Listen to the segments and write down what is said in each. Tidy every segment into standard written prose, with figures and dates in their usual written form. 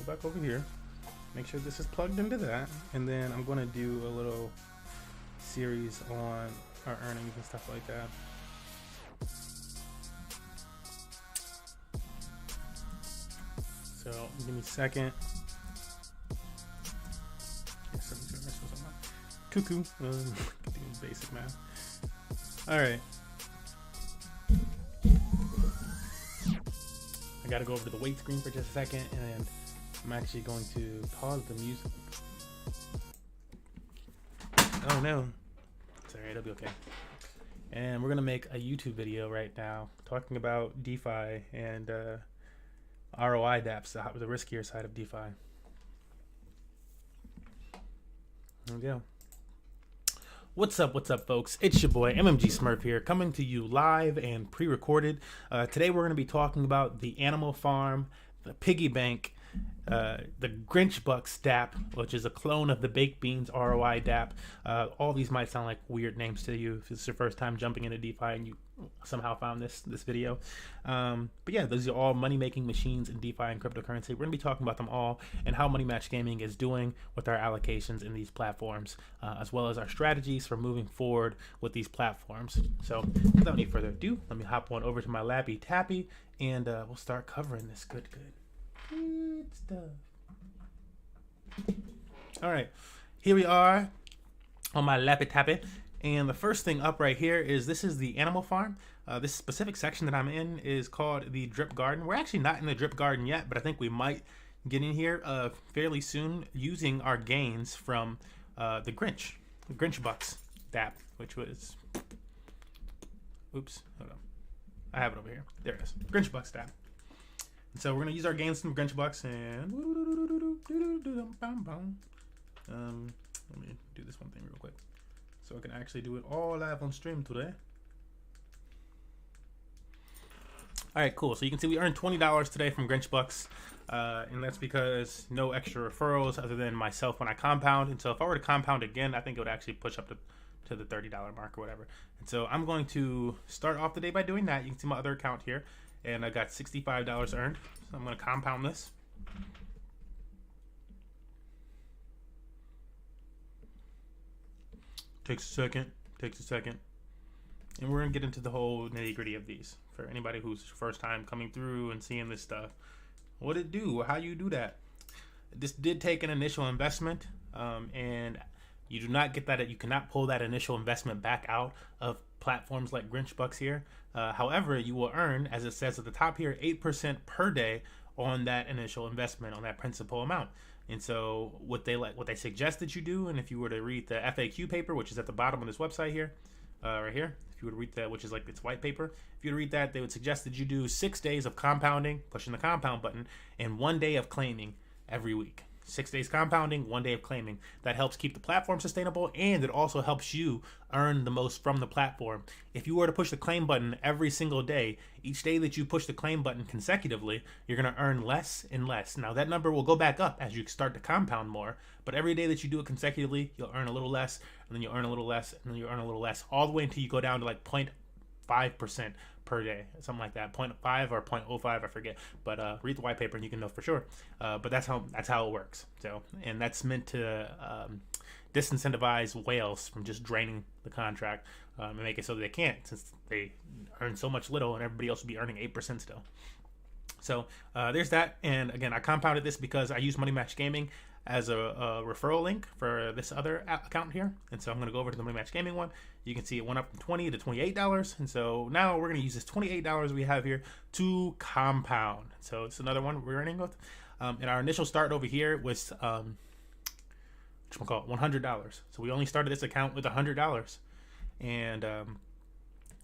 back over here. Make sure this is plugged into that, and then I'm going to do a little series on our earnings and stuff like that. So give me a second. Cuckoo. Basic math. All right. I gotta go over to the wait screen for just a second, and I'm actually going to pause the music. Oh no. It's alright, it'll be okay. And we're gonna make a YouTube video right now talking about DeFi and ROI dApps, the riskier side of DeFi. There we go. What's up, folks? It's your boy MMG Smurf here, coming to you live and pre-recorded. Today we're going to be talking about the Animal Farm, the Piggy Bank, the Grinch Bucks dApp, which is a clone of the Baked Beans ROI dApp. All these might sound like weird names to you if it's your first time jumping into DeFi and you somehow found this video. But yeah, those are all money-making machines in DeFi and cryptocurrency. We're going to be talking about them all and how Money Match Gaming is doing with our allocations in these platforms, as well as our strategies for moving forward with these platforms. So without any further ado, let me hop on over to my Lappy Tappy, and we'll start covering this good stuff. All right, here we are on my Lappy Tappy. And the first thing up right here is this is the Animal Farm. This specific section that I'm in is called the Drip Garden. We're actually not in the Drip Garden yet, but I think we might get in here fairly soon using our gains from the Grinch Bucks dApp, which was, oops, hold on. I have it over here. There it is, Grinch Bucks dApp. And so we're gonna use our gains from Grinch Bucks and let me do this one thing real quick, so I can actually do it all live on stream today. All right, cool. So you can see we earned $20 today from Grinch Bucks, and that's because no extra referrals other than myself when I compound. And so if I were to compound again, I think it would actually push up to the $30 mark or whatever. And so I'm going to start off the day by doing that. You can see my other account here, and I got $65 earned. So I'm going to compound this. Takes a second. And we're going to get into the whole nitty-gritty of these for anybody who's first time coming through and seeing this stuff. What it do, how you do that. This did take an initial investment, and you do not get that. You cannot pull that initial investment back out of platforms like Grinch Bucks here. However, you will earn, as it says at the top here, 8% per day on that initial investment, on that principal amount. And so what they suggest that you do, and if you were to read the FAQ paper, which is at the bottom of this website here, right here, if you would read that, which is like its white paper, if you would read that, they would suggest that you do 6 days of compounding, pushing the compound button, and 1 day of claiming every week. 6 days compounding, 1 day of claiming. That helps keep the platform sustainable, and it also helps you earn the most from the platform. If you were to push the claim button every single day, each day that you push the claim button consecutively, you're going to earn less and less. Now, that number will go back up as you start to compound more, but every day that you do it consecutively, you'll earn a little less, and then you'll earn a little less, and then you'll earn a little less, all the way until you go down to like 0.5% per day, something like that, 0.5 or 0.05, I forget, but read the white paper and you can know for sure. But that's how it works. So, and that's meant to disincentivize whales from just draining the contract and make it so that they can't, since they earn so much little and everybody else would be earning 8% still. So there's that. And again, I compounded this because I use Money Match Gaming as a referral link for this other account here. And so I'm going to go over to the Money Match Gaming one. You can see it went up from $20 to $28. And so now we're going to use this $28 we have here to compound. So it's another one we're earning with. And our initial start over here was $100. So we only started this account with $100. And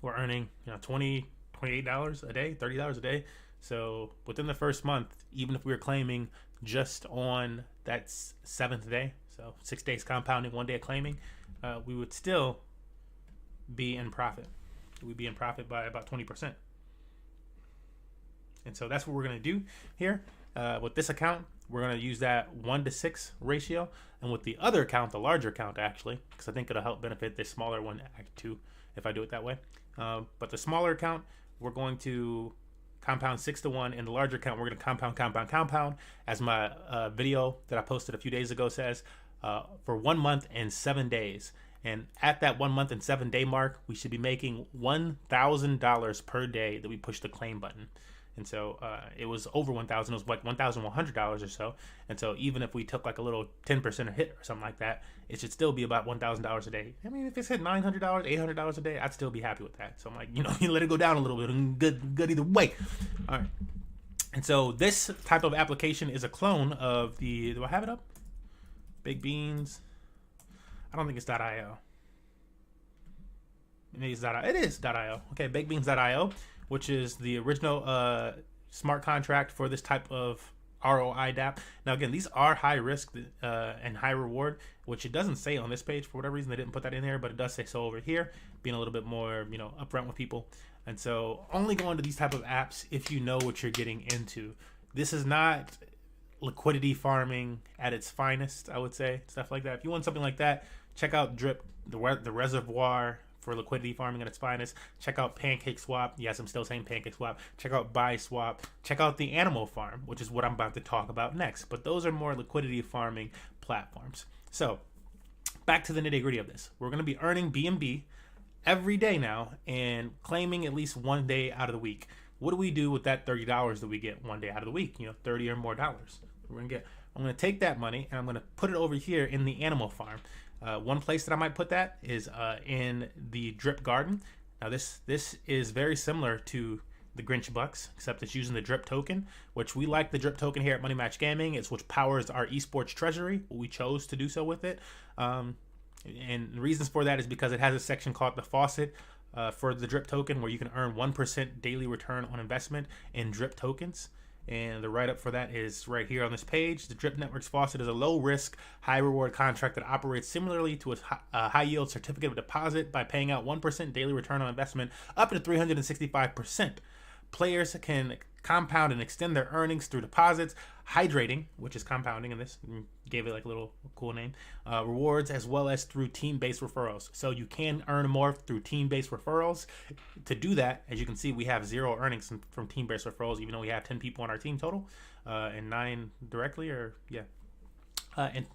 we're earning $28 a day, $30 a day. So within the first month, even if we were claiming just on that 7th day, so 6 days compounding, 1 day of claiming, we would still be in profit. We'd be in profit by about 20%. And so that's what we're going to do here. With this account, we're going to use that 1-to-6 ratio. And with the other account, the larger account actually, because I think it'll help benefit this smaller one too if I do it that way. But the smaller account, we're going to compound 6 to 1. In the larger account, we're going to compound, as my video that I posted a few days ago says, for 1 month and 7 days. And at that 1 month and 7 day mark, we should be making $1,000 per day that we push the claim button. And so it was over 1,000. It was like $1,100 or so. And so even if we took like a little 10% hit or something like that, it should still be about $1,000 a day. I mean, if it's hit $900, $800 a day, I'd still be happy with that. So I'm like, you know, you let it go down a little bit, and good either way. All right. And so this type of application is a clone of the, do I have it up? Baked Beans. I don't think it's .io. Maybe it's .io. It is .io. Okay, BakedBeans.io, which is the original smart contract for this type of ROI DApp. Now, again, these are high risk and high reward, which it doesn't say on this page. For whatever reason, they didn't put that in there, but it does say so over here, being a little bit more, you know, upfront with people. And so only go into these type of apps if you know what you're getting into. This is not liquidity farming at its finest, I would say, stuff like that. If you want something like that, check out Drip, the reservoir for liquidity farming at its finest. Check out Pancake Swap. Yes, I'm still saying Pancake Swap. Check out Buy Swap. Check out the Animal Farm, which is what I'm about to talk about next. But those are more liquidity farming platforms. So back to the nitty gritty of this. We're going to be earning BNB every day now and claiming at least 1 day out of the week. What do we do with that $30 that we get 1 day out of the week? You know, 30 or more dollars. I'm going to take that money and I'm going to put it over here in the Animal Farm. One place that I might put that is in the Drip Garden. Now this is very similar to the Grinch Bucks, except it's using the Drip token, which we like the Drip token here at Money Match Gaming. It's which powers our esports treasury. We chose to do so with it. And the reasons for that is because it has a section called the faucet for the Drip token, where you can earn 1% daily return on investment in Drip tokens. And the write-up for that is right here on this page. The Drip Network's faucet is a low-risk, high-reward contract that operates similarly to a high-yield certificate of deposit by paying out 1% daily return on investment up to 365%. Players can compound and extend their earnings through deposits, hydrating, which is compounding in this, gave it like a little cool name, rewards, as well as through team-based referrals. So you can earn more through team-based referrals. To do that, as you can see, we have 0 earnings from team-based referrals, even though we have 10 people on our team total, and 9 directly,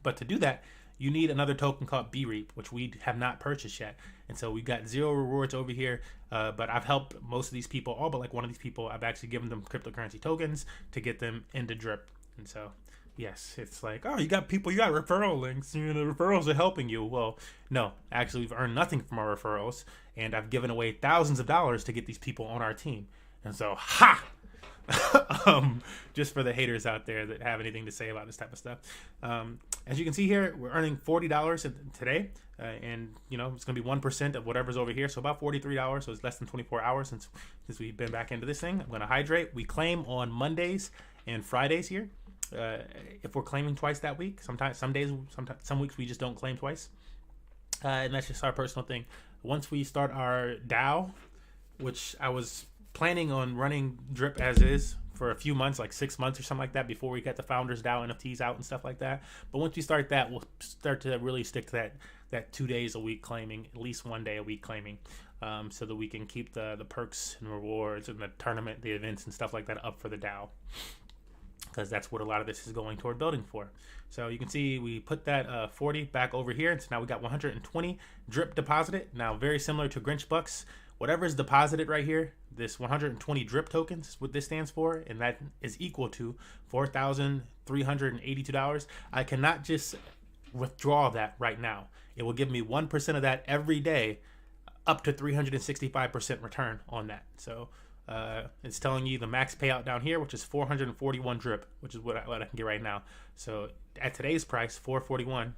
but to do that, you need another token called DRIP, which we have not purchased yet. And so we've got 0 rewards over here, but I've helped most of these people, all but like one of these people, I've actually given them cryptocurrency tokens to get them into Drip. And so, yes, it's like, oh, you got people, you got referral links, you know, the referrals are helping you. Well, no, actually we've earned nothing from our referrals, and I've given away thousands of dollars to get these people on our team. And so, ha! Just for the haters out there that have anything to say about this type of stuff. As you can see here, we're earning $40 today, and you know it's gonna be 1% of whatever's over here, so about $43. So it's less than 24 hours since we've been back into this thing. I'm gonna hydrate. We claim on Mondays and Fridays here. If we're claiming twice that week, some weeks we just don't claim twice, and that's just our personal thing. Once we start our DAO, which I was planning on running Drip as is for a few months, like 6 months or something like that, before we get the Founders DAO NFTs out and stuff like that. But once we start that, we'll start to really stick to that 2 days a week claiming, at least 1 day a week claiming, so that we can keep the perks and rewards and the tournament, the events and stuff like that up for the DAO, because that's what a lot of this is going toward building for. So you can see we put that 40 back over here, and so now we got 120 Drip deposited. Now very similar to Grinch Bucks, whatever is deposited right here, this 120 Drip tokens is what this stands for, and that is equal to $4,382. I cannot just withdraw that right now. It will give me 1% of that every day, up to 365% return on that. So it's telling you the max payout down here, which is 441 Drip, which is what I can get right now. So at today's price, 441,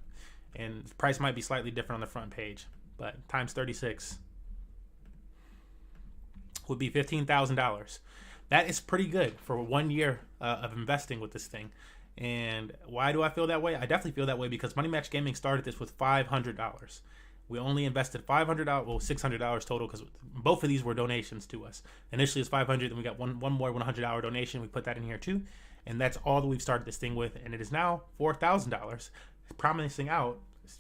and the price might be slightly different on the front page, but times 36 would be $15,000. That is pretty good for 1 year of investing with this thing. And why do I feel that way? I definitely feel that way because Money Match Gaming started this with $500. We only invested $500, well, $600 total, because both of these were donations to us. Initially it's $500, then we got one more $100 donation. We put that in here too, and that's all that we've started this thing with. And it is now $4,000, promising out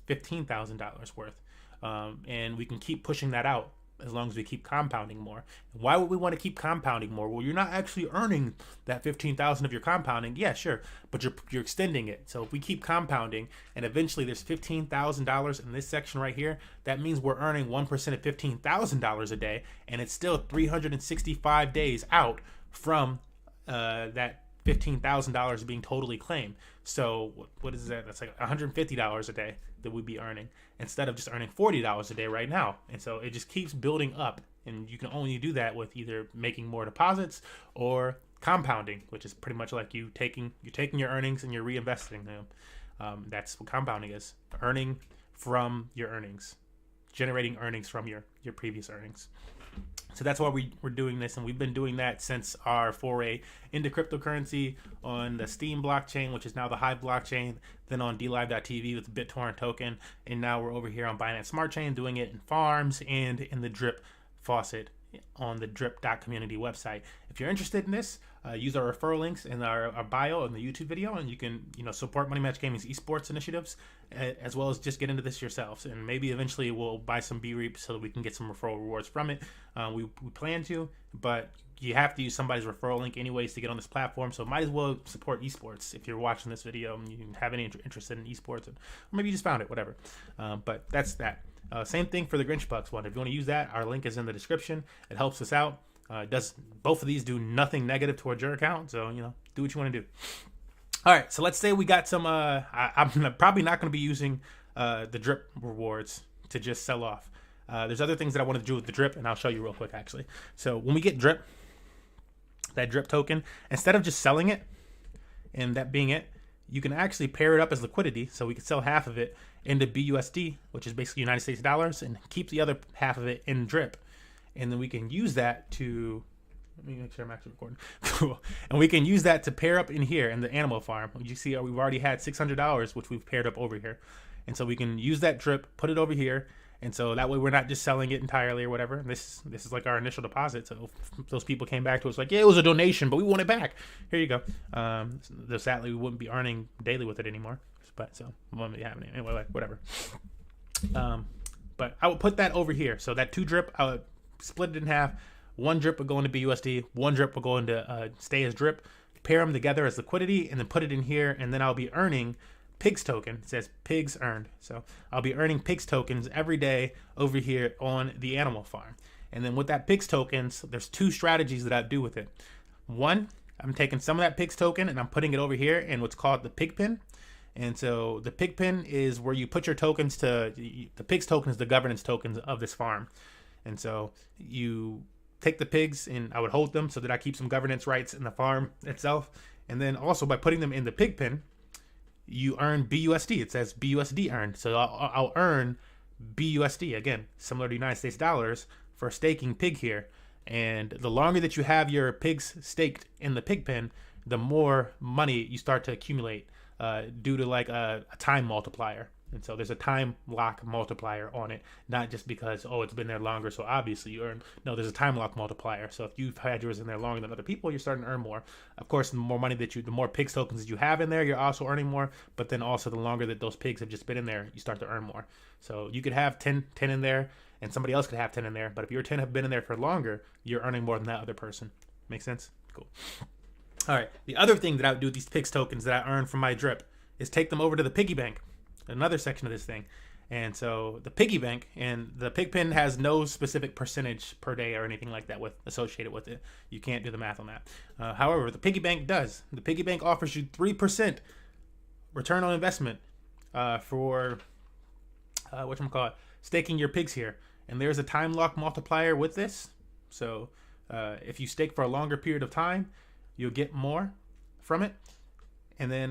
$15,000 worth, and we can keep pushing that out as long as we keep compounding more. Why would we want to keep compounding more? Well, you're not actually earning that 15,000 of your compounding. Yeah, sure, but you're extending it. So if we keep compounding and eventually there's $15,000 in this section right here, that means we're earning 1% of $15,000 a day, and it's still 365 days out from that $15,000 being totally claimed. So what is that? That's like $150 a day that we'd be earning instead of just earning $40 a day right now. And so it just keeps building up, and you can only do that with either making more deposits or compounding, which is pretty much like you're taking your earnings and you're reinvesting them. That's what compounding is: earning from your earnings, generating earnings from your previous earnings. So that's why we're doing this, and we've been doing that since our foray into cryptocurrency on the Steam blockchain, which is now the Hive blockchain, then on DLive.tv with the BitTorrent token, and now we're over here on Binance Smart Chain doing it in farms and in the drip faucet on the drip.community website. If you're interested in this, use our referral links in our bio in the YouTube video, and you can support Money Match Gaming's esports initiatives, as well as just get into this yourselves. And maybe eventually we'll buy some DRIP so that we can get some referral rewards from it. We plan to, but you have to use somebody's referral link anyways to get on this platform. So might as well support esports if you're watching this video and you have any interest in esports, or maybe you just found it, whatever. But that's that. Same thing for the Grinch Bucks one. If you want to use that, our link is in the description. It helps us out. Both of these do nothing negative towards your account, so do what you want to do. All right, so let's say we got some. I'm probably not going to be using the drip rewards to just sell off. There's other things that I want to do with the drip, and I'll show you real quick actually. So when we get drip, that drip token, instead of just selling it and that being it, you can actually pair it up as liquidity. So we could sell half of it into BUSD, which is basically United States dollars, and keep the other half of it in drip. And then we can use that to, let me make sure I'm actually recording. Cool. And we can use that to pair up in here in the animal farm. You see, we've already had $600, which we've paired up over here. And so we can use that drip, put it over here. And so that way we're not just selling it entirely or whatever. And this is like our initial deposit. So those people came back to us like, yeah, it was a donation, but we want it back. Here you go. Sadly, we wouldn't be earning daily with it anymore. But so we wouldn't be having it. Anyway, whatever. But I would put that over here. So that 2 drip, I would split it in half. 1 drip would go into BUSD. 1 drip would go into stay as drip. Pair them together as liquidity, and then put it in here. And then I'll be earning pigs token. It says pigs earned. So I'll be earning pigs tokens every day over here on the animal farm. And then with that pigs tokens, there's 2 strategies that I do with it. One, I'm taking some of that pigs token and I'm putting it over here in what's called the pig pen. And so the pig pen is where you put your tokens to. The pigs token is the governance tokens of this farm. And so you take the pigs, and I would hold them so that I keep some governance rights in the farm itself. And then also by putting them in the pig pen, you earn BUSD. It says BUSD earned. So I'll earn BUSD, again, similar to United States dollars, for staking pig here. And the longer that you have your pigs staked in the pig pen, the more money you start to accumulate due to like a time multiplier. And so there's a time lock multiplier on it, not just because, it's been there longer, so obviously you earn. No, there's a time lock multiplier. So if you've had yours in there longer than other people, you're starting to earn more. Of course, the more money the more pigs tokens that you have in there, you're also earning more. But then also the longer that those pigs have just been in there, you start to earn more. So you could have 10 in there, and somebody else could have 10 in there. But if your 10 have been in there for longer, you're earning more than that other person. Make sense? Cool. All right. The other thing that I would do with these pigs tokens that I earn from my drip is take them over to the piggy bank, another section of this thing. And so the piggy bank and the pig pen has no specific percentage per day or anything like that associated with it. You can't do the math on that. However, the piggy bank does. The piggy bank offers you 3% return on investment for staking your pigs here. And there's a time lock multiplier with this. So if you stake for a longer period of time, you'll get more from it. And then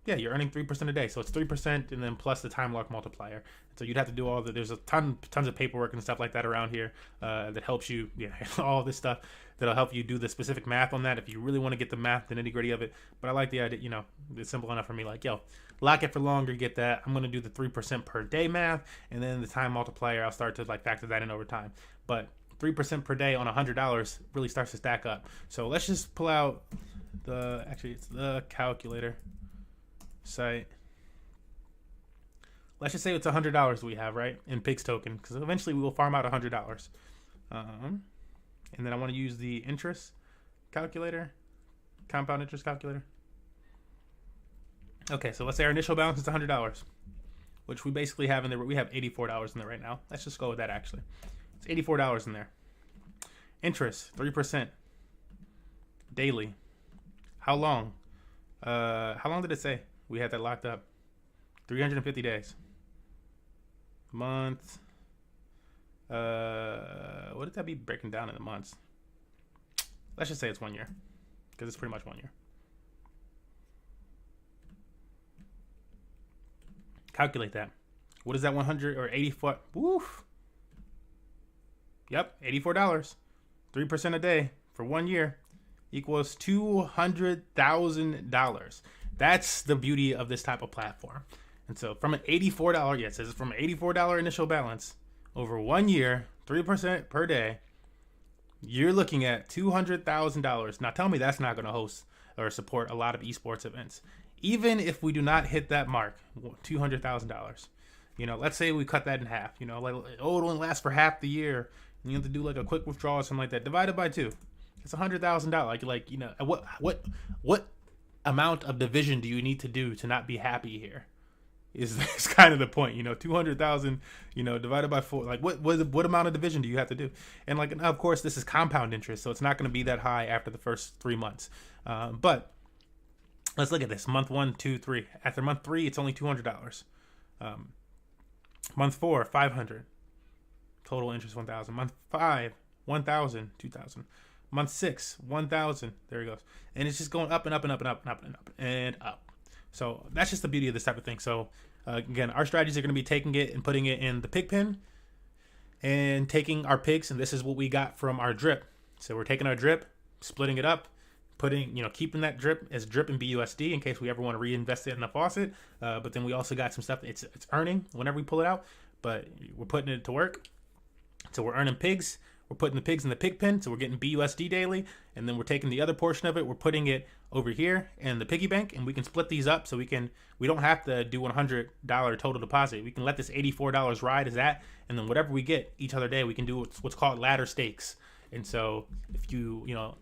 you're earning 3% a day. So it's 3% and then plus the time lock multiplier. So you'd have to do there's a tons of paperwork and stuff like that around here that helps you, all this stuff that'll help you do the specific math on that if you really want to get the math, the nitty gritty of it. But I like the idea, it's simple enough for me. Like, lock it for longer, get that. I'm going to do the 3% per day math, and then the time multiplier, I'll start to factor that in over time. But 3% per day on $100 really starts to stack up. So let's just pull out it's the calculator site. let's just say it's $100 we have, right, in pigs token, because eventually we will farm out $100. And then I want to use the interest calculator, compound interest calculator. Okay, so let's say our initial balance is $100, which we basically have in there. We have $84 in there right now. Let's just go with that, actually. It's $84 in there. Interest, 3%. Daily. How long? How long did it say we had that locked up? 350 days. Month. What did that be breaking down in the months? Let's just say it's 1 year, because it's pretty much 1 year. Calculate that. What is that 100 or 84? Woof. Yep, $84. 3% a day for 1 year equals $200,000. That's the beauty of this type of platform. And so from an $84, it says from an $84 initial balance over 1 year, 3% per day, you're looking at $200,000. Now tell me that's not going to host or support a lot of esports events. Even if we do not hit that mark, $200,000. Let's say we cut that in half. It only lasts for half the year, and you have to do like a quick withdrawal or something like that. Divided by 2, it's $100,000. What amount of division do you need to do to not be happy here? Is kind of the point. 200,000. Divided by 4. Like what amount of division do you have to do? And of course, this is compound interest, so it's not going to be that high after the first 3 months. But let's look at this. Month 1, 2, 3. After month 3, it's only $200. Month 4, $500. Total interest $1,000. Month 5, $1,000, $2,000. Month 6, $1,000. There it goes. And it's just going up and up and up and up and up and up and up. So that's just the beauty of this type of thing. So again, our strategies are going to be taking it and putting it in the pig pen and taking our pigs. And this is what we got from our drip. So we're taking our drip, splitting it up, keeping that drip as drip in BUSD in case we ever want to reinvest it in the faucet. But then we also got some stuff it's earning whenever we pull it out, but we're putting it to work. So we're earning pigs. We're putting the pigs in the pig pen, so we're getting BUSD daily, and then we're taking the other portion of it. We're putting it over here in the piggy bank, and we can split these up so we don't have to do $100 total deposit. We can let this $84 ride as that, and then whatever we get each other day, we can do what's called ladder stakes. And so if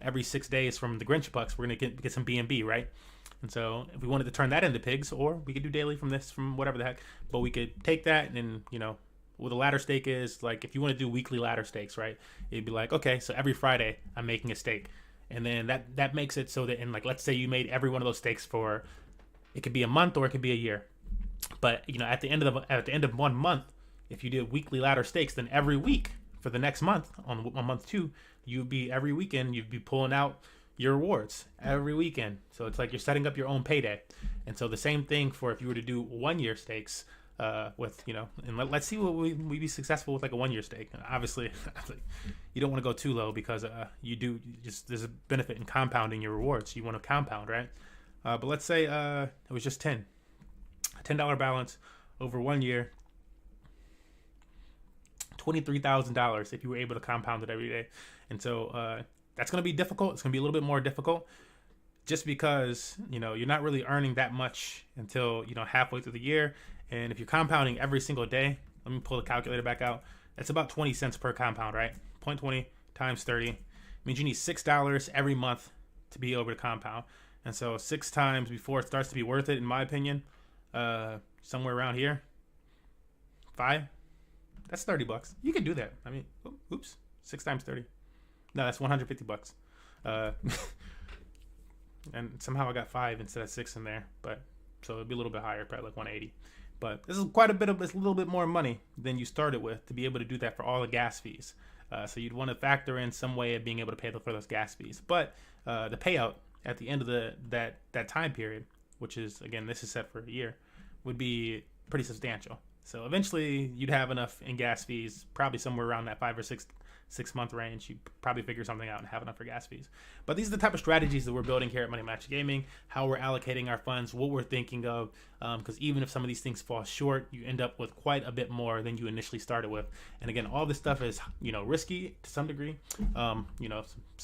every 6 days from the Grinch Bucks, we're gonna get some BNB, right? And so if we wanted to turn that into pigs, or we could do daily from whatever the heck, but we could take that and what a ladder stake is, like if you want to do weekly ladder stakes, right? It'd be like, okay, so every Friday I'm making a stake. And then that makes it so that let's say you made every one of those stakes for, it could be a month or it could be a year. But at the end of 1 month, if you did weekly ladder stakes, then every week for the next month on month 2, every weekend you'd be pulling out your rewards every weekend. So it's like you're setting up your own payday. And so the same thing for if you were to do 1 year stakes, and let's see what we be successful with like a 1 year stake. And obviously you don't want to go too low because there's a benefit in compounding your rewards. You want to compound, right? But let's say it was just $10 balance over 1 year, $23,000 if you were able to compound it every day. And so that's going to be difficult. It's going to be a little bit more difficult just because you're not really earning that much until halfway through the year. And if you're compounding every single day, let me pull the calculator back out. That's about 20 cents per compound, right? 0.20 times 30 means you need $6 every month to be able to compound. And so 6 times before it starts to be worth it, in my opinion, somewhere around here, 5. That's $30. You can do that. I mean, oops, 6 times 30. No, that's $150. And somehow I got 5 instead of 6 in there, but so it'll be a little bit higher, probably like 180. But this is it's a little bit more money than you started with to be able to do that for all the gas fees. So you'd want to factor in some way of being able to pay for those gas fees. But the payout at the end of that time period, which is, again, this is set for a year, would be pretty substantial. So eventually you'd have enough in gas fees, probably somewhere around that 5 or 6 month range. You probably figure something out and have enough for gas fees. But these are the type of strategies that we're building here at Money Match Gaming, how we're allocating our funds, what we're thinking of, because even if some of these things fall short, you end up with quite a bit more than you initially started with. And again, all this stuff is risky to some degree. Some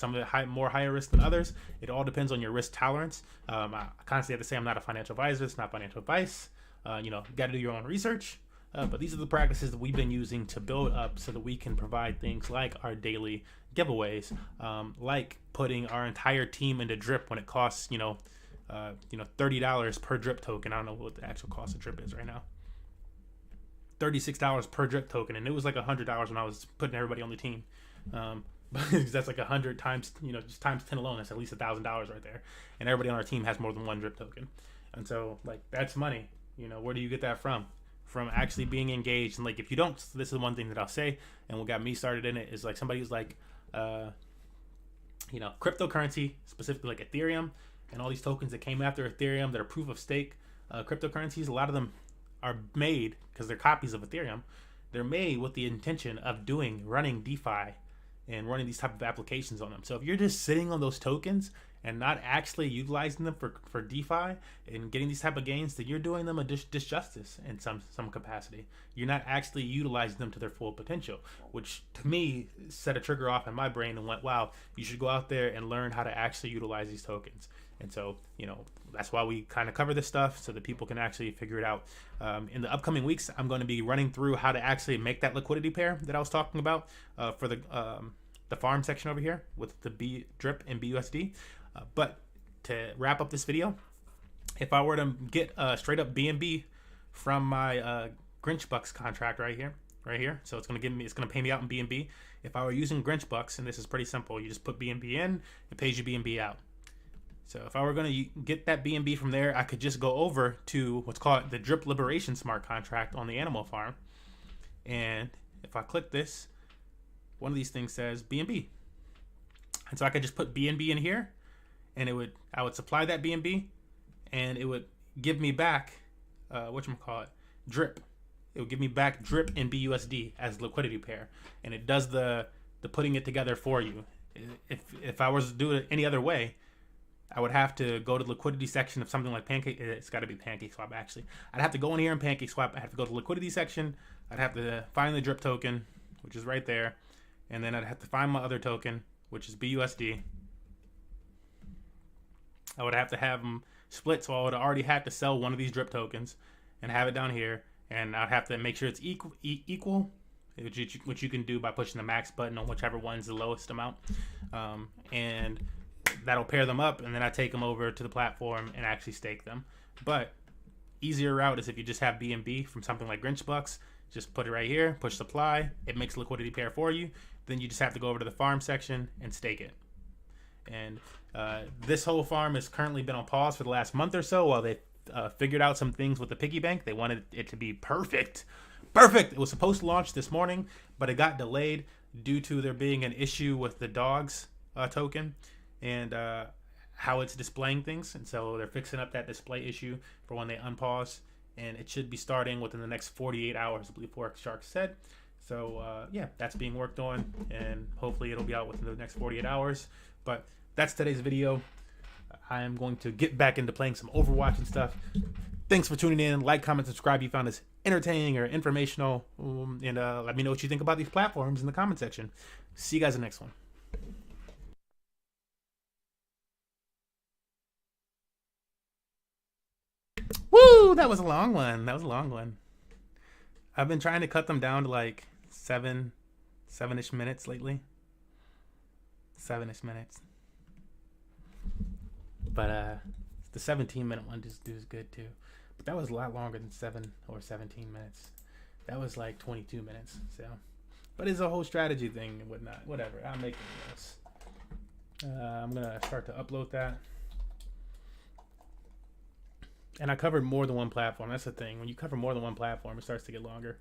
of it more higher risk than others. It all depends on your risk tolerance. I constantly have to say I'm not a financial advisor. It's not financial advice. You got to do your own research. But these are the practices that we've been using to build up so that we can provide things like our daily giveaways, like putting our entire team into drip when it costs, $30 per drip token. I don't know what the actual cost of drip is right now. $36 per drip token, and it was like $100 when I was putting everybody on the team. That's like 100 times, just times 10 alone. That's at least $1,000 right there. And everybody on our team has more than one drip token, and so like that's money. Where do you get that from? From actually being engaged. And like, if you don't, this is one thing that I'll say, and what got me started in it is like somebody who's like, cryptocurrency, specifically like Ethereum and all these tokens that came after Ethereum that are proof of stake cryptocurrencies. A lot of them are made because they're copies of Ethereum. They're made with the intention of running DeFi and running these type of applications on them. So if you're just sitting on those tokens and not actually utilizing them for DeFi and getting these type of gains, then you're doing them a disjustice in some capacity. You're not actually utilizing them to their full potential, which to me set a trigger off in my brain and went, wow, you should go out there and learn how to actually utilize these tokens. And so, that's why we kind of cover this stuff so that people can actually figure it out. In the upcoming weeks, I'm going to be running through how to actually make that liquidity pair that I was talking about for the farm section over here with the drip and BUSD. But to wrap up this video, if I were to get straight up BNB from my Grinch Bucks contract right here, so it's going to pay me out in BNB. If I were using Grinch Bucks, and this is pretty simple, you just put BNB in, it pays you BNB out. So if I were going to get that BNB from there, I could just go over to what's called the Drip Liberation Smart Contract on the Animal Farm. And if I click this, one of these things says BNB. And so I could just put BNB in here, and I would supply that BNB, and it would give me back, drip. It would give me back drip and BUSD as liquidity pair. And it does the putting it together for you. If I was to do it any other way, I would have to go to the liquidity section of something like Pancake. It's got to be PancakeSwap, actually. I'd have to go in here in PancakeSwap. I'd have to go to the liquidity section. I'd have to find the drip token, which is right there. And then I'd have to find my other token, which is BUSD. I would have to have them split, so I would already have to sell one of these drip tokens and have it down here. And I'd have to make sure it's equal, which you can do by pushing the max button on whichever one's the lowest amount. And that'll pair them up, and then I take them over to the platform and actually stake them. But easier route is if you just have BNB from something like Grinch Bucks, just put it right here, push supply, it makes liquidity pair for you. Then you just have to go over to the farm section and stake it. And this whole farm has currently been on pause for the last month or so while they figured out some things with the piggy bank. They wanted it to be perfect. It was supposed to launch this morning, but it got delayed due to there being an issue with the dogs token and how it's displaying things. And so they're fixing up that display issue for when they unpause, and it should be starting within the next 48 hours, I believe Fork Shark said. So that's being worked on, and hopefully it'll be out within the next 48 hours. But that's today's video. I am going to get back into playing some Overwatch and stuff. Thanks for tuning in. Like, comment, subscribe if you found this entertaining or informational, and let me know what you think about these platforms in the comment section. See you guys in the next one. Woo! That was a long one. I've been trying to cut them down to like seven-ish minutes lately. 7-ish minutes. But the 17-minute one just is good too. But that was a lot longer than 7 or 17 minutes. That was like 22 minutes. So, but it's a whole strategy thing and whatnot. Whatever. I'll make it else. I'm gonna start to upload that. And I covered more than one platform. That's the thing. When you cover more than one platform, it starts to get longer.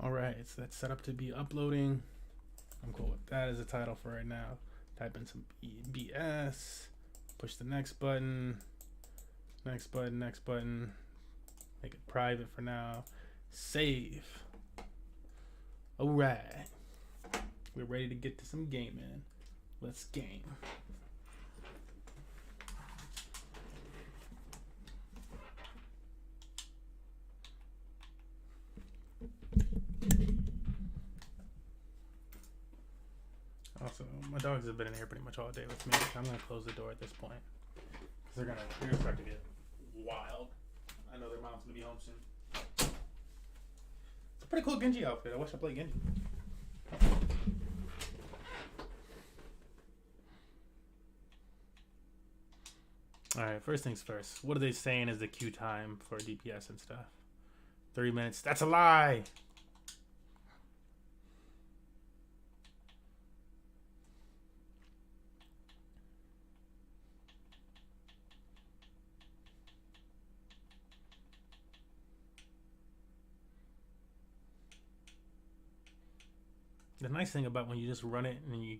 All right, so that's set up to be uploading. I'm cool with that as a title for right now. Type in some BS, push the next button, next button, make it private for now, save. All right, we're ready to get to some gaming. Let's game. Also, my dogs have been in here pretty much all day with me. I'm gonna close the door at this point because they're gonna start to get wild. I know their mom's gonna be home soon. It's a pretty cool Genji outfit. I wish I played Genji. Alright, first things first. What are they saying is the queue time for DPS and stuff? 3 minutes. That's a lie! The nice thing about when you just run it and you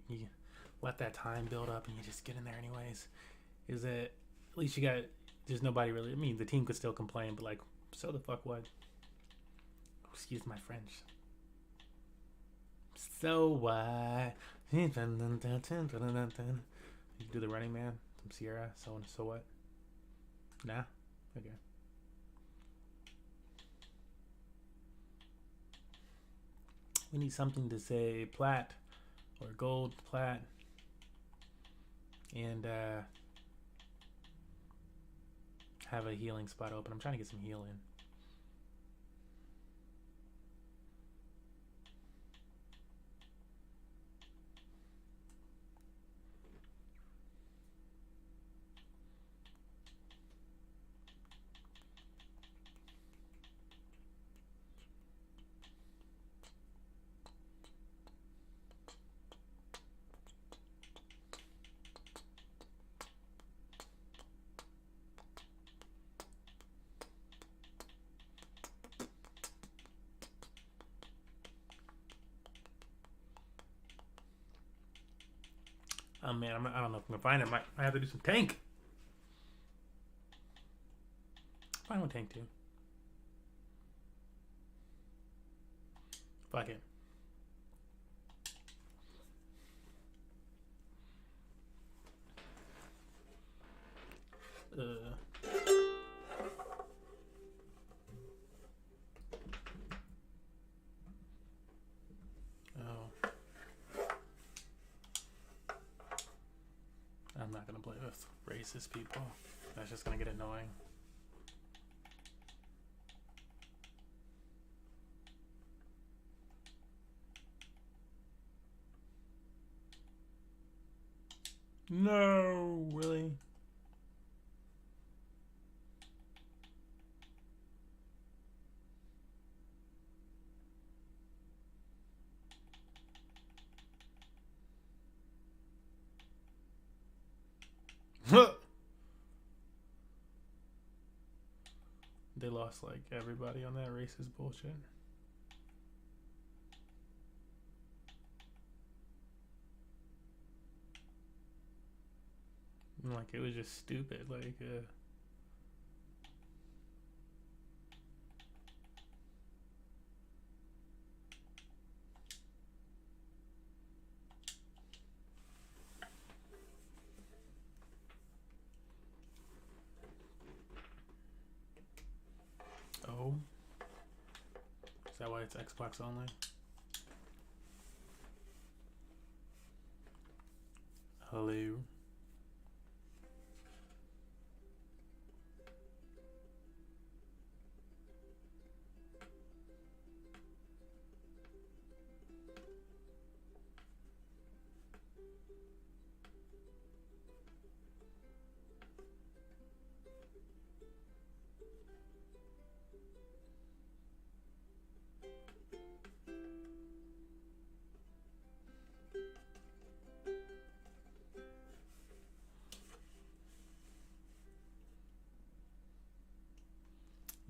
let that time build up and you just get in there anyways is that at least you got, there's nobody really, I mean, the team could still complain, but like, so the fuck what? Excuse my French. So what? You do the Running Man from Sierra, so what? Nah? Okay. We need something to say plat or gold plat and have a healing spot open. I'm trying to get some heal in. Oh man, I don't know if I'm gonna find it. I have to do some tank. Find one tank too. Fuck it. I'm not gonna play with racist people. That's just gonna get annoying. No, really? They lost like everybody on that racist bullshit. Like it was just stupid. Like oh, is that why it's Xbox only? Hello.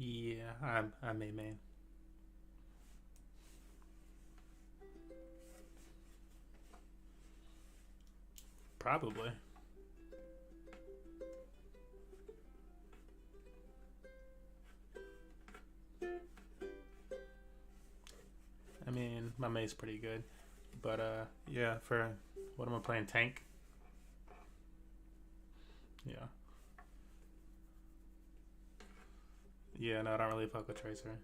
Yeah, I'm a man. Probably. I mean, my mate's pretty good, but yeah, for What am I playing? Tank? Yeah. Yeah, no, I don't really fuck with Tracer.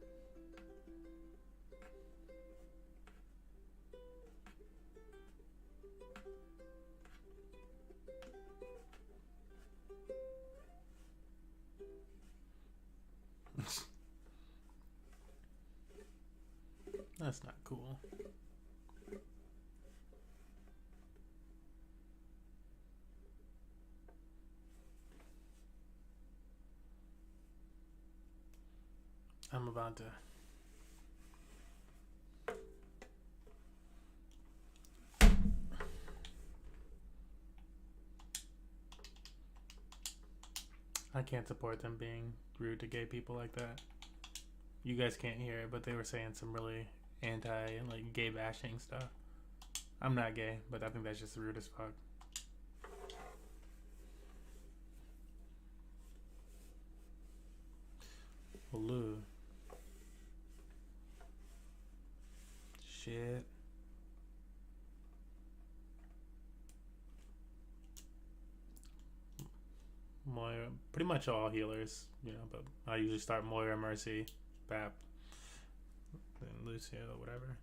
That's not cool. I'm about to. I can't support them being rude to gay people like that. You guys can't hear it, but they were saying some really anti and like gay bashing stuff. I'm not gay, but I think that's just rude as fuck. Blue. Shit. Moira, pretty much all healers, you know, but I usually start Moira, Mercy, Bap, then Lucio, whatever.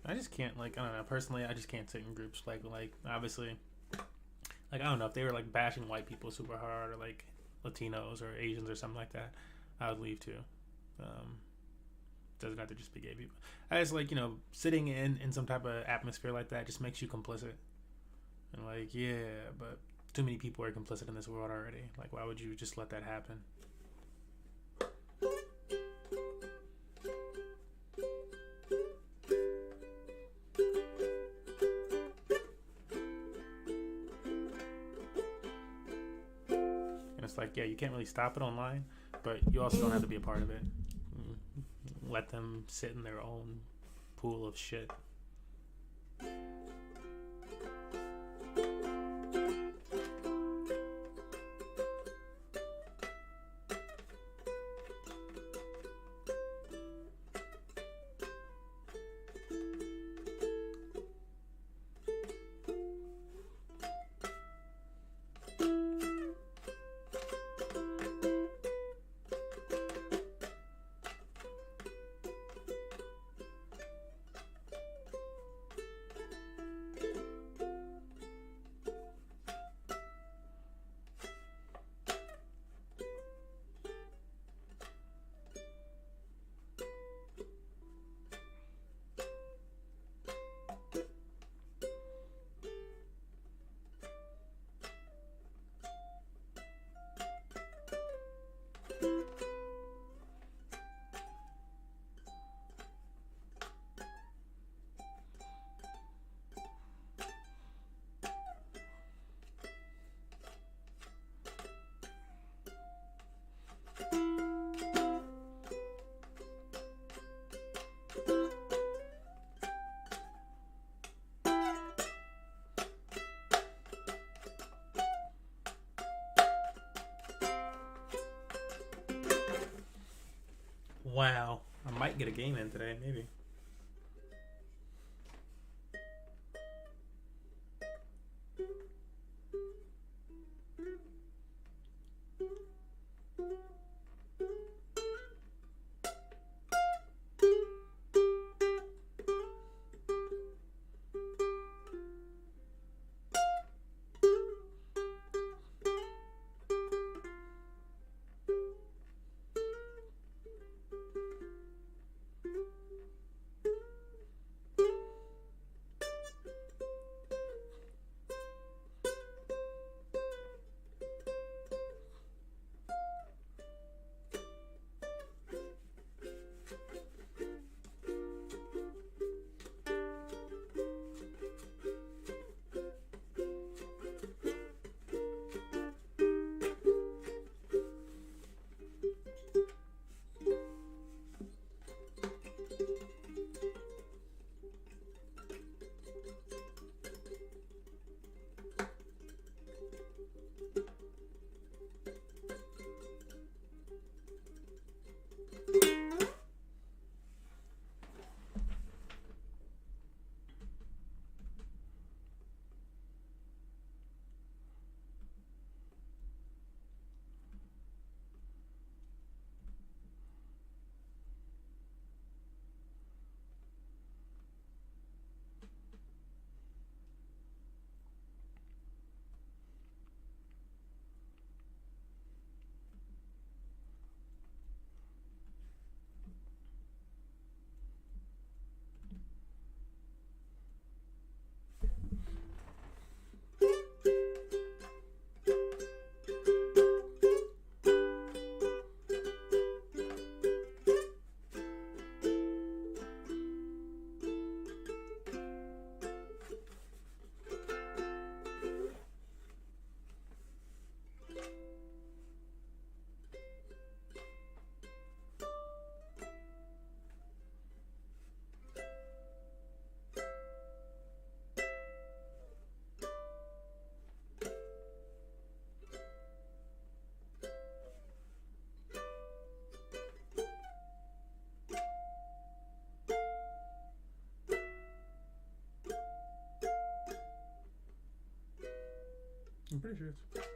I just can't, like, I don't know, personally, I just can't sit in groups, like obviously, like, I don't know, if they were, like, bashing white people super hard, or, like, Latinos or Asians or something like that, I would leave, too. Doesn't have to just be gay people. I just, like, you know, sitting in some type of atmosphere like that just makes you complicit. And, like, yeah, but too many people are complicit in this world already. Like, why would you just let that happen? Like, yeah, you can't really stop it online, but you also don't have to be a part of it. Let them sit in their own pool of shit. Wow. I might get a game in today, maybe. I'm pretty sure it's...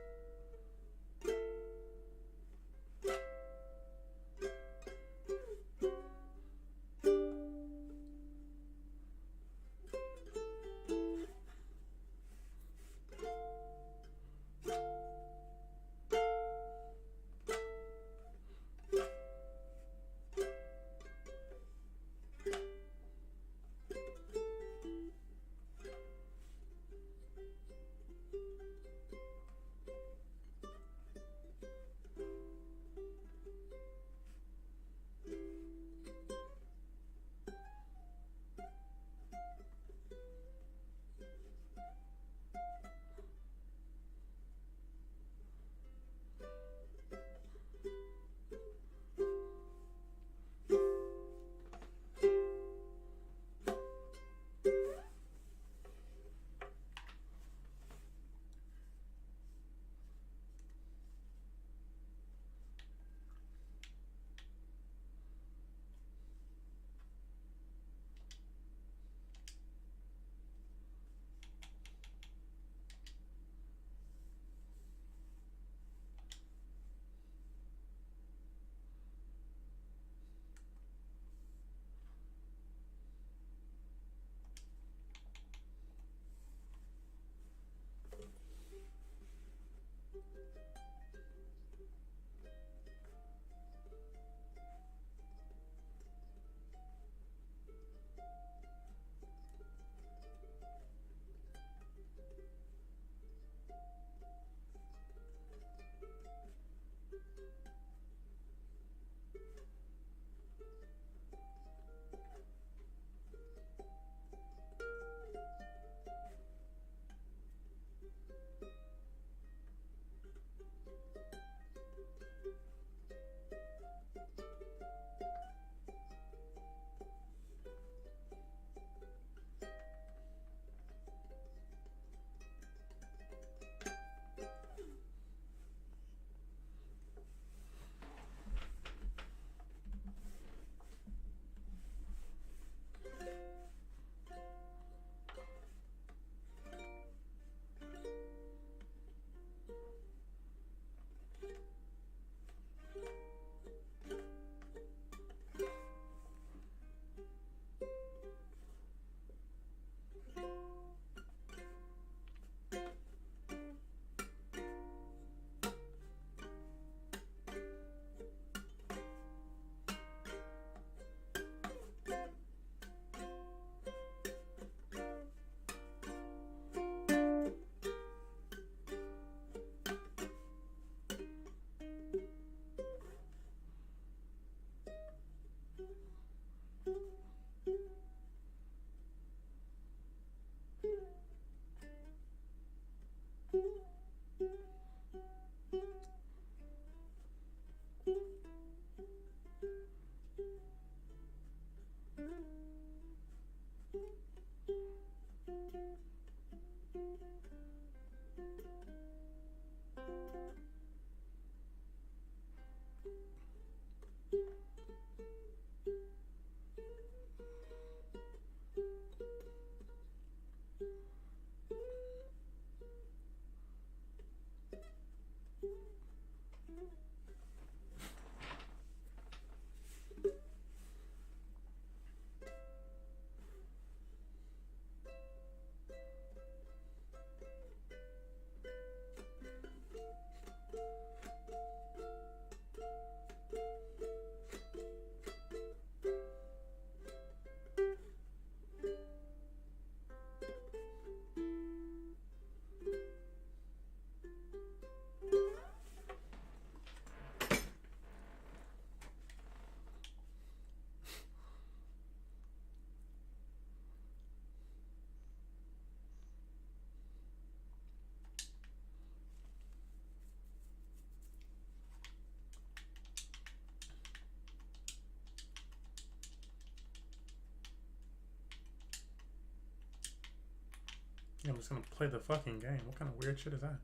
Yeah, I'm just gonna play the fucking game. What kind of weird shit is that?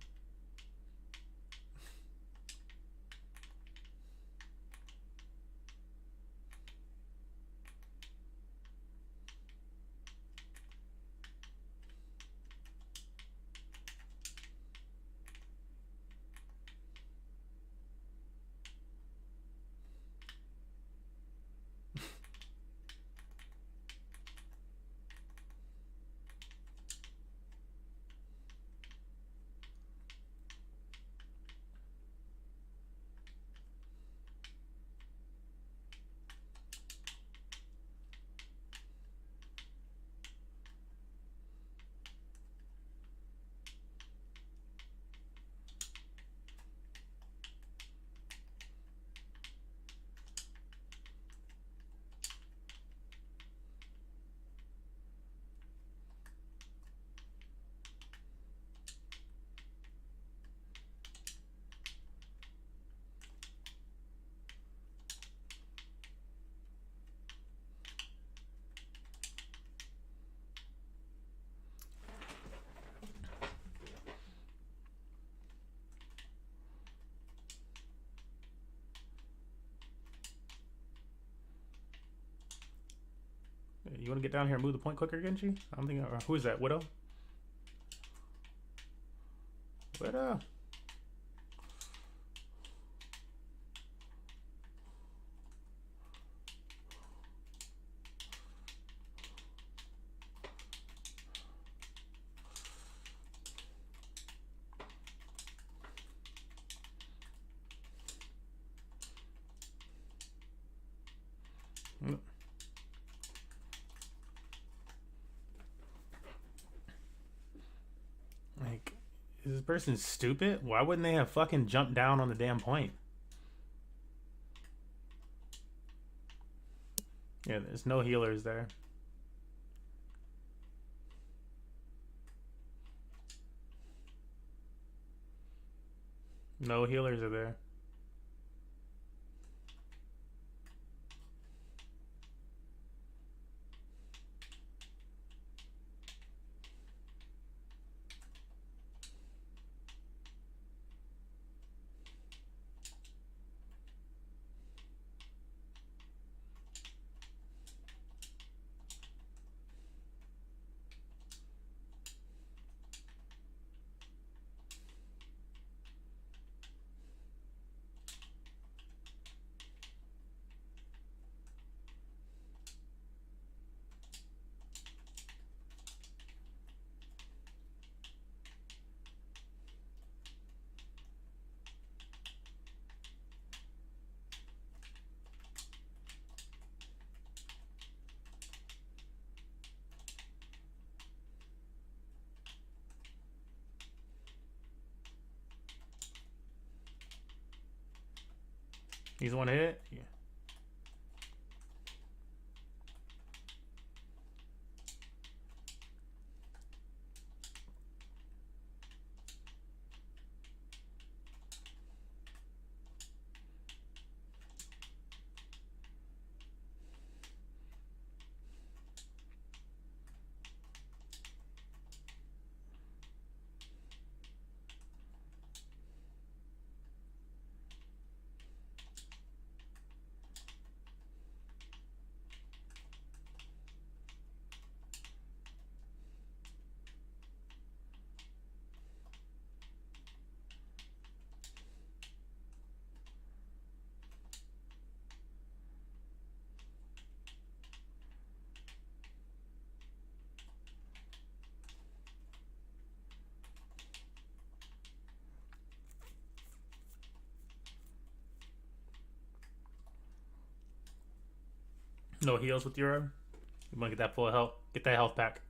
You want to get down here and move the point quicker, Genji? I'm thinking, who is that? Widow? Widow. Like, is this person stupid? Why wouldn't they have fucking jumped down on the damn point? Yeah, there's no healers there. No healers are there. He's one hit? Yeah. No heals with your arm? You want to get that full health? Get that health pack.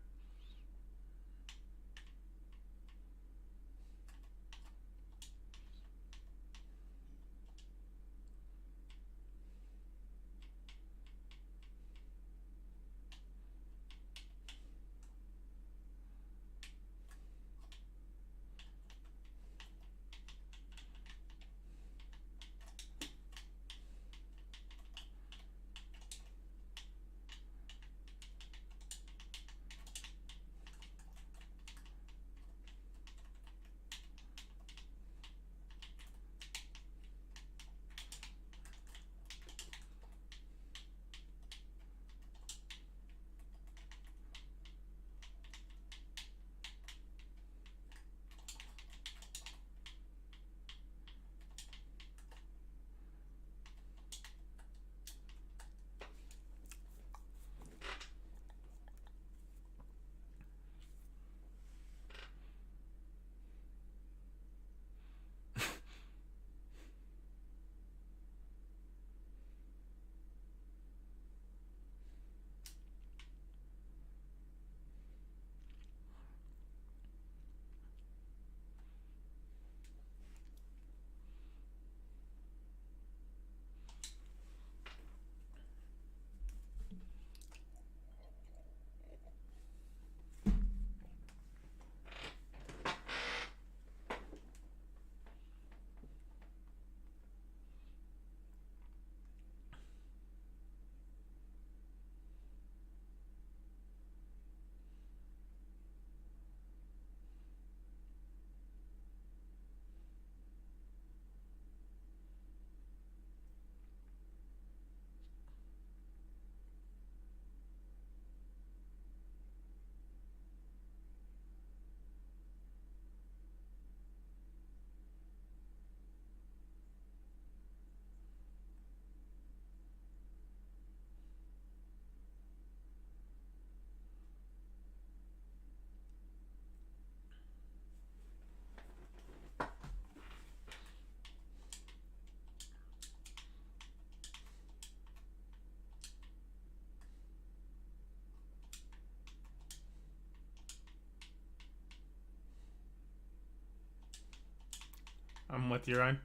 I'm with you, Ryan.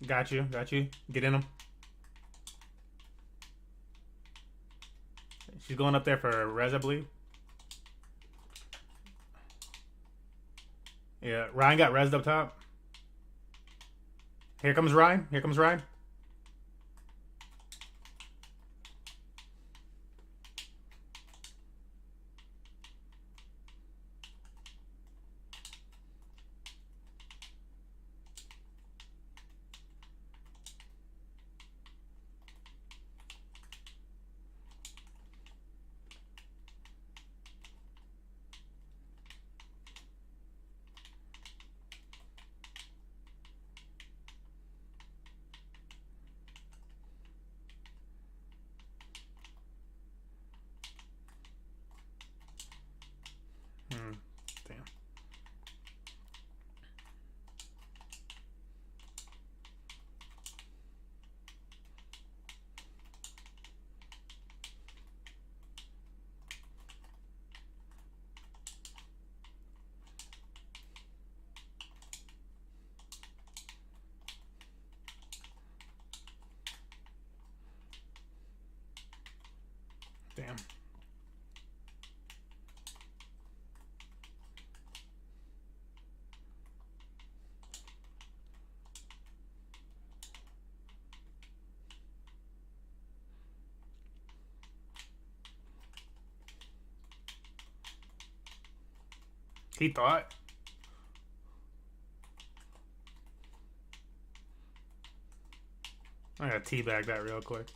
Got you. Get in them. She's going up there for res, I believe. Yeah, Ryan got resed up top. Here comes Ryan. Damn. Damn. He thought. I gotta teabag that real quick.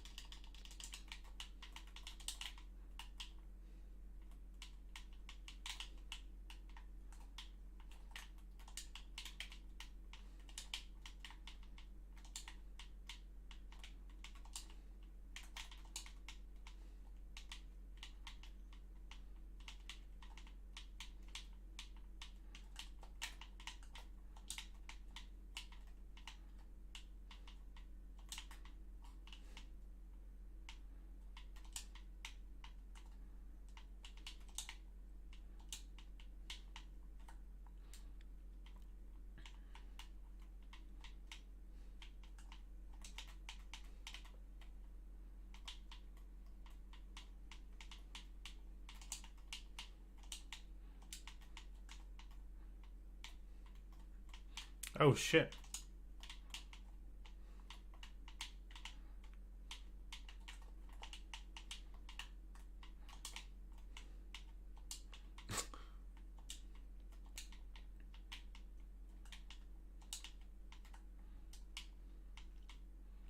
Oh shit.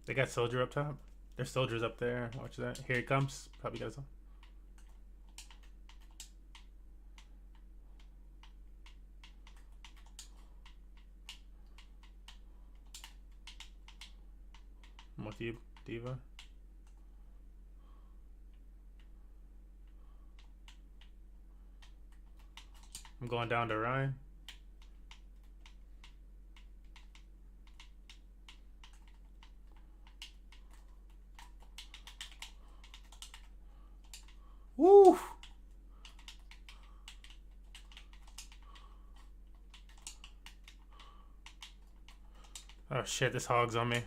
They got soldier up top. There's soldiers up there. Watch that. Here he comes. Probably got some. I'm with you, Diva. I'm going down to Ryan. Woo! Oh shit, this hog's on me.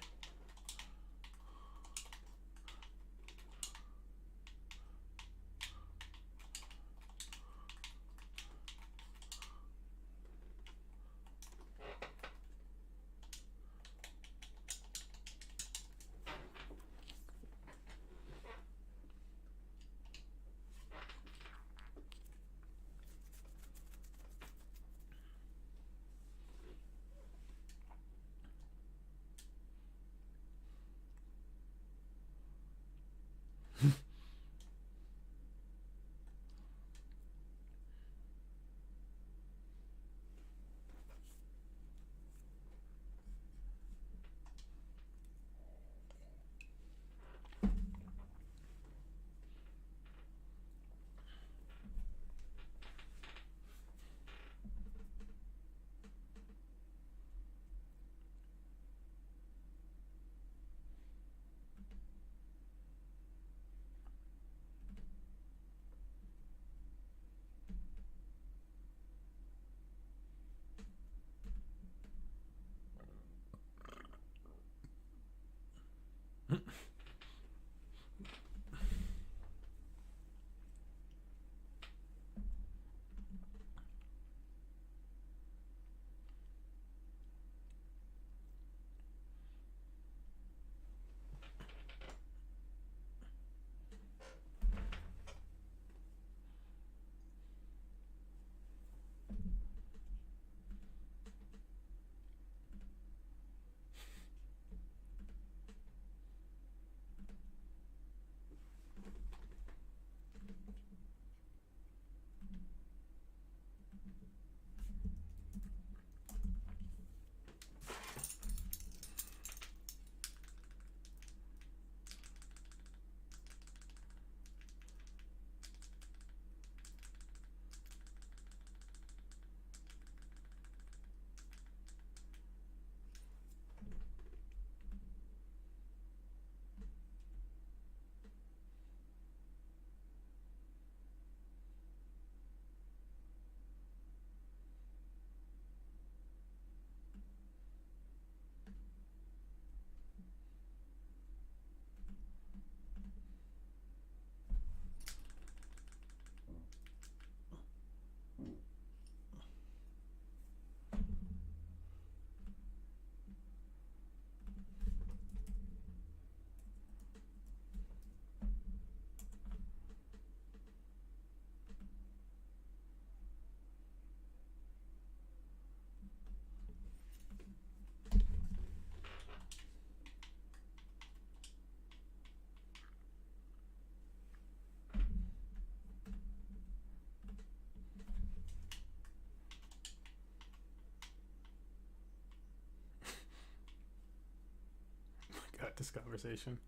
this conversation.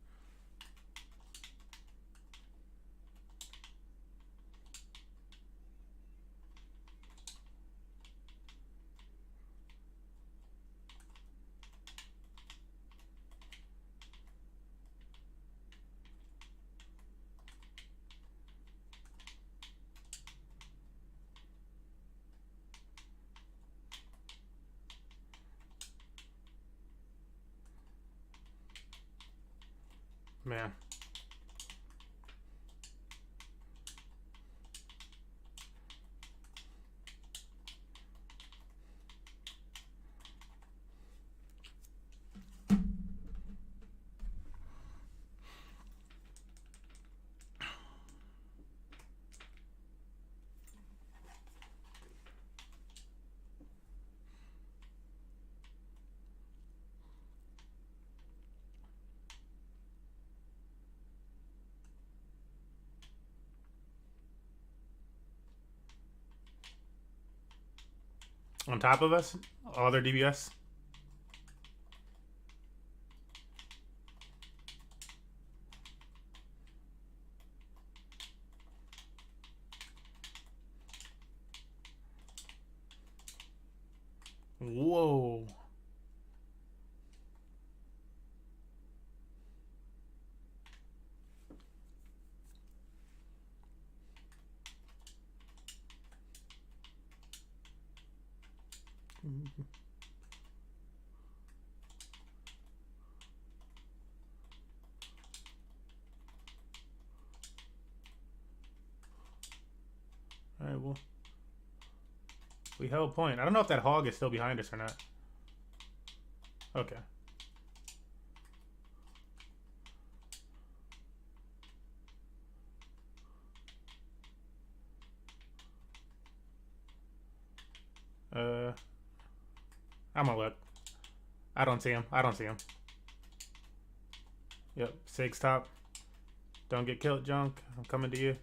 Man. On top of us, all their DBS. Whoa. All right, well, we held point. I don't know if that hog is still behind us or not. Okay. I'm gonna look. I don't see him. I don't see him. Yep, Sig's top. Don't get killed, Junk. I'm coming to you.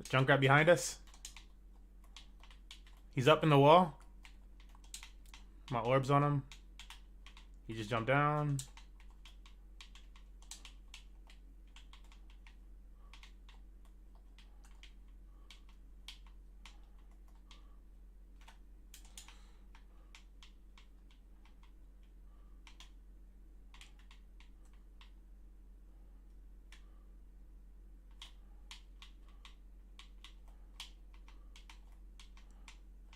Junk right behind us. He's up in the wall. My orb's on him. He just jumped down.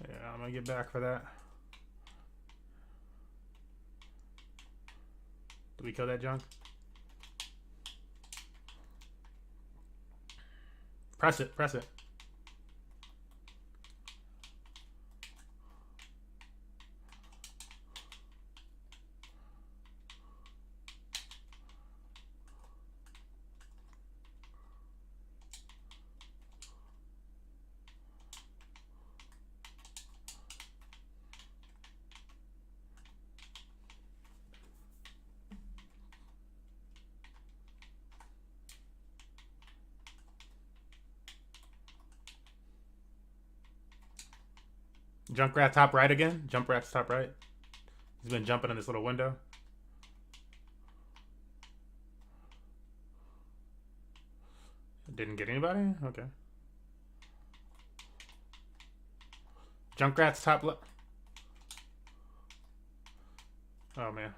Yeah, I'm gonna get back for that. Did we kill that Junk? Press it, press it. Junkrat top right again. Junkrat's top right. He's been jumping in this little window. Didn't get anybody? Okay. Junkrat's top left. Oh, man.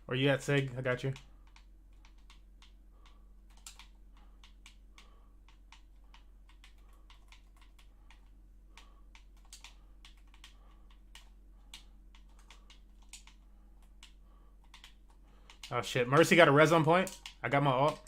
Where you at, Sig? I got you. Oh, shit. Mercy got a res on point. I got my ult.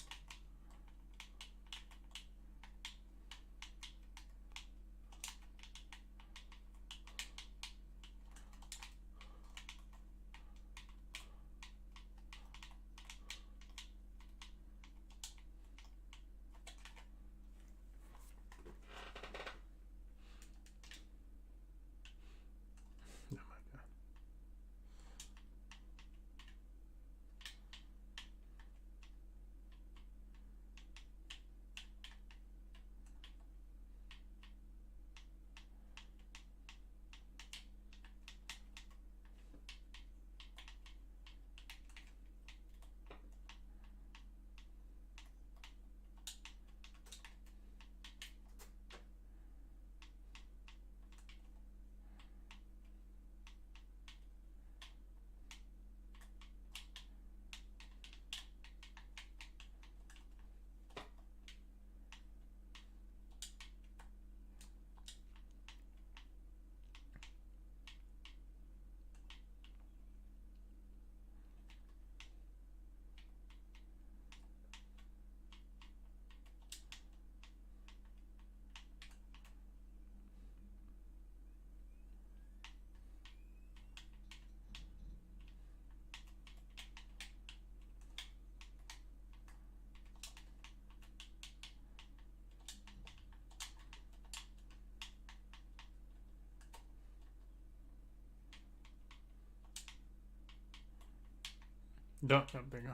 Don't. Oh, there you go.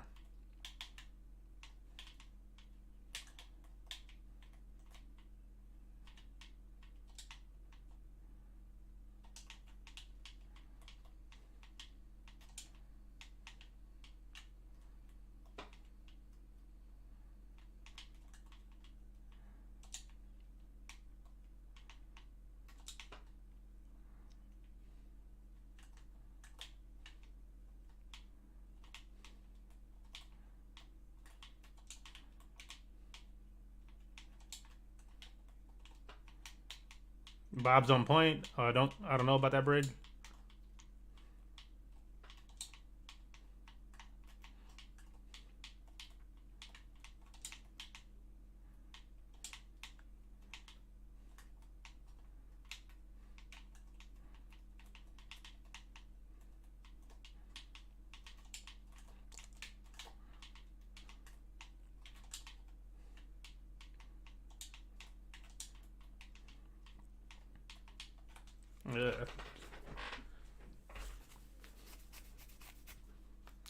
Bob's on point. I don't know about that bridge. Yeah.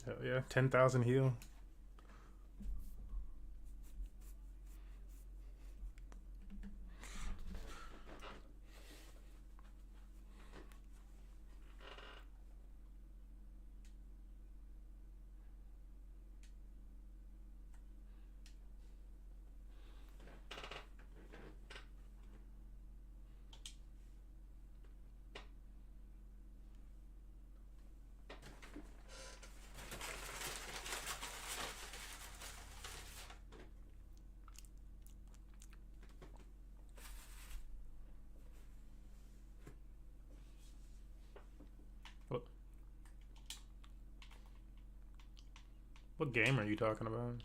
Hell yeah. 10,000 heal. What game are you talking about?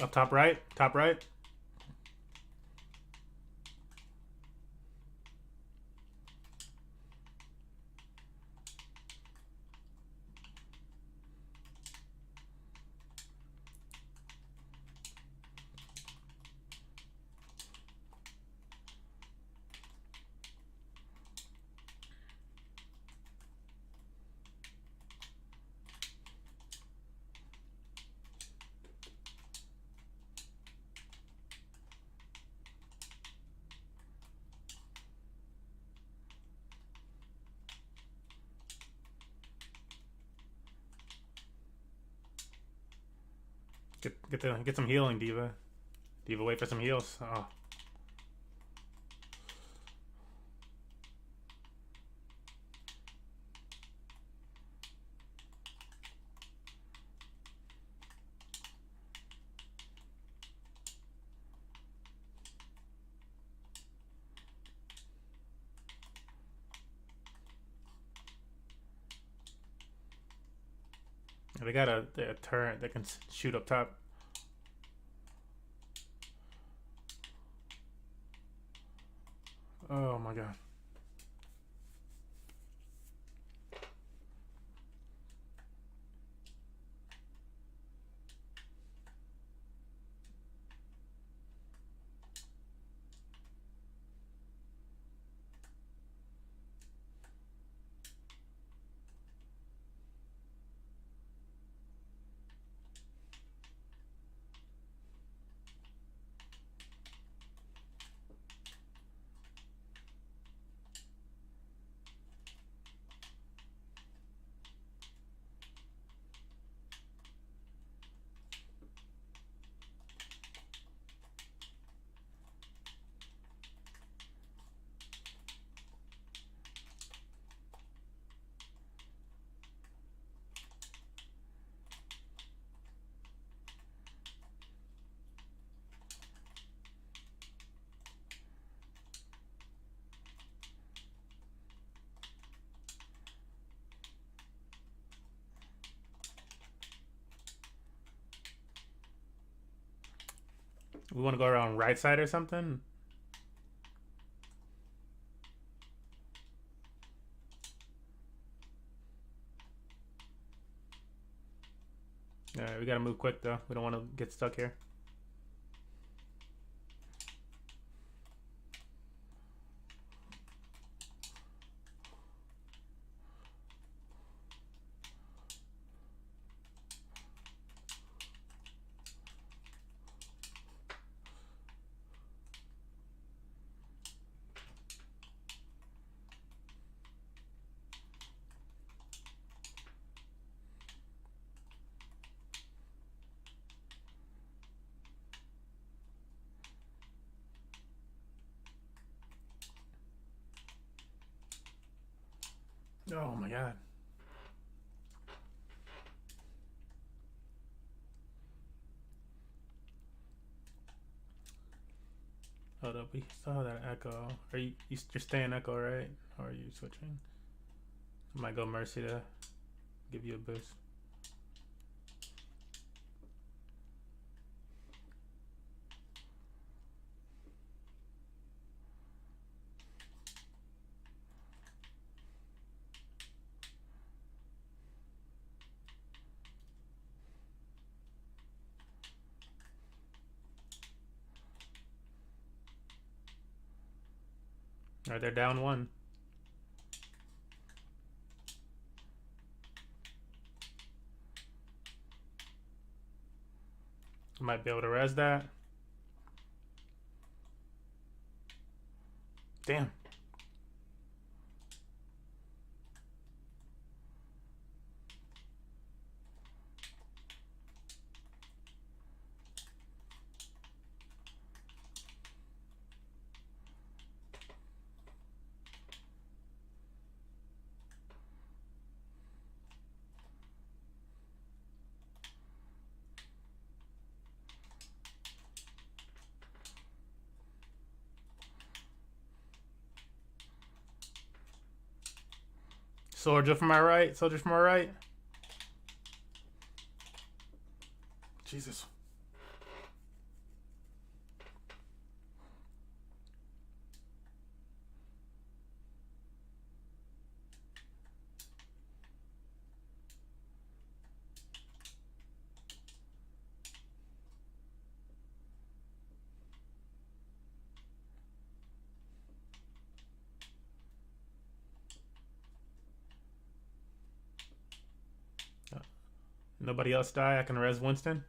Up top right? Top right? Get some healing, Diva. Diva, wait for some heals. Oh. They got a turret that can shoot up top. Oh my god. We want to go around right side or something? Alright, we gotta move quick though. We don't want to get stuck here. Oh my god. Hold up, we still have that echo. Are you're staying echo, right? Or are you switching? I might go Mercy to give you a boost. Alright, they're down one. Might be able to res that. Damn. Soldier from my right. Soldier from my right. Jesus. Nobody else die. I can res Winston.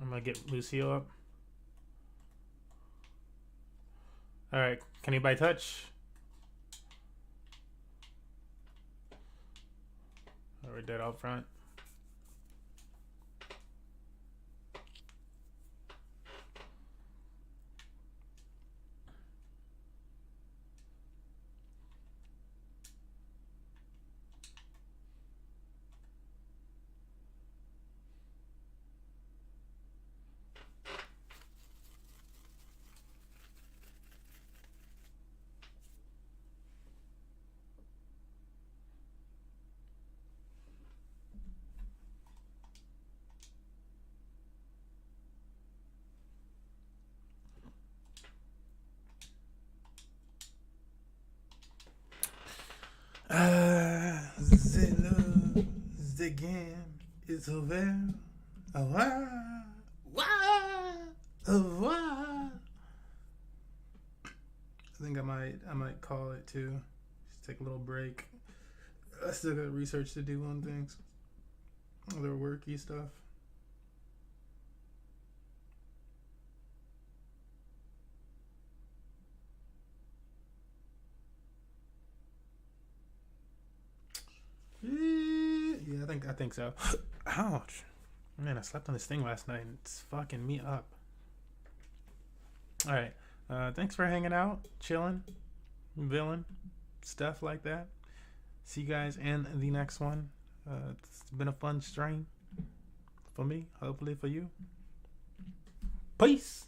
I'm gonna get Lucio up. Alright, can anybody touch? Oh, we're dead out front. again. It's over. Oh, wow. Wow. Oh, wow. I think I might call it too. Just take a little break. I still got research to do on things. Other worky stuff. Yeah, I think so. Ouch. Man, I slept on this thing last night and it's fucking me up. Alright. Thanks for hanging out, chilling, villain, stuff like that. See you guys in the next one. It's been a fun stream for me, hopefully for you. Peace.